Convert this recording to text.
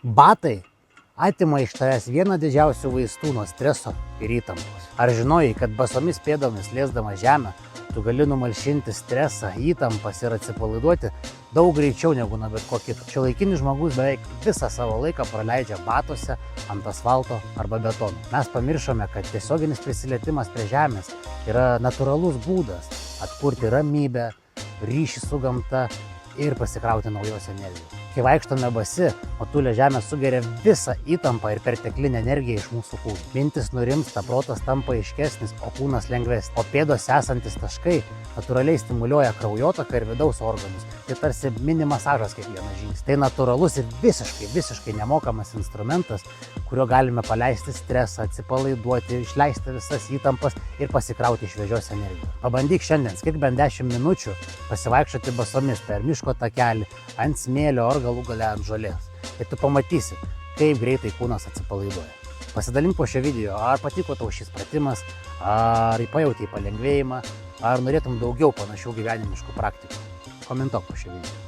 Batai atima iš tavęs vieną didžiausių vaistų nuo streso ir įtampos. Ar žinojai, kad basomis pėdomis liesdamas žemę, tu gali numalšinti stresą, įtampas ir atsipalaiduoti daug greičiau negu nuo bet ko kito. Šiuolaikinis žmogus beveik visą savo laiką praleidžia batuose, ant asfalto arba betono. Mes pamiršome, kad tiesioginis prisilietimas prie žemės yra natūralus būdas atkurti ramybę, ryšį su gamta ir pasikrauti naujos energijos. Kai vaikštome basi, motulė žemė sugeria visą įtampą ir perteklinę energiją iš mūsų kūno. Mintis nurimsta, protas tampa aiškesnis, o kūnas lengvesnis. O pėdose esantis taškai natūraliai stimuliuoja kraujotaką ir vidaus organus. Tai tarsi mini masažas kiekvieną žingsnį. Tai natūralus ir visiškai nemokamas instrumentas, kuriuo galime paleisti stresą, atsipalaiduoti, išleisti visas įtampas ir pasikrauti šviežios energijos. Pabandyk šiandien, skirk bent 10 minučių pasivaikščioti basomis per miško takelį, ant smėlio ar galų gale ant žolės. Ir tu pamatysi, kaip greitai kūnas atsipalaiduoja. Pasidalink po šio video, ar patiko tau šis pratimas, ar pajautei palengvėjimą, ar norėtum daugiau panašių gyvenimiškų praktikų. Komentuok po šio video.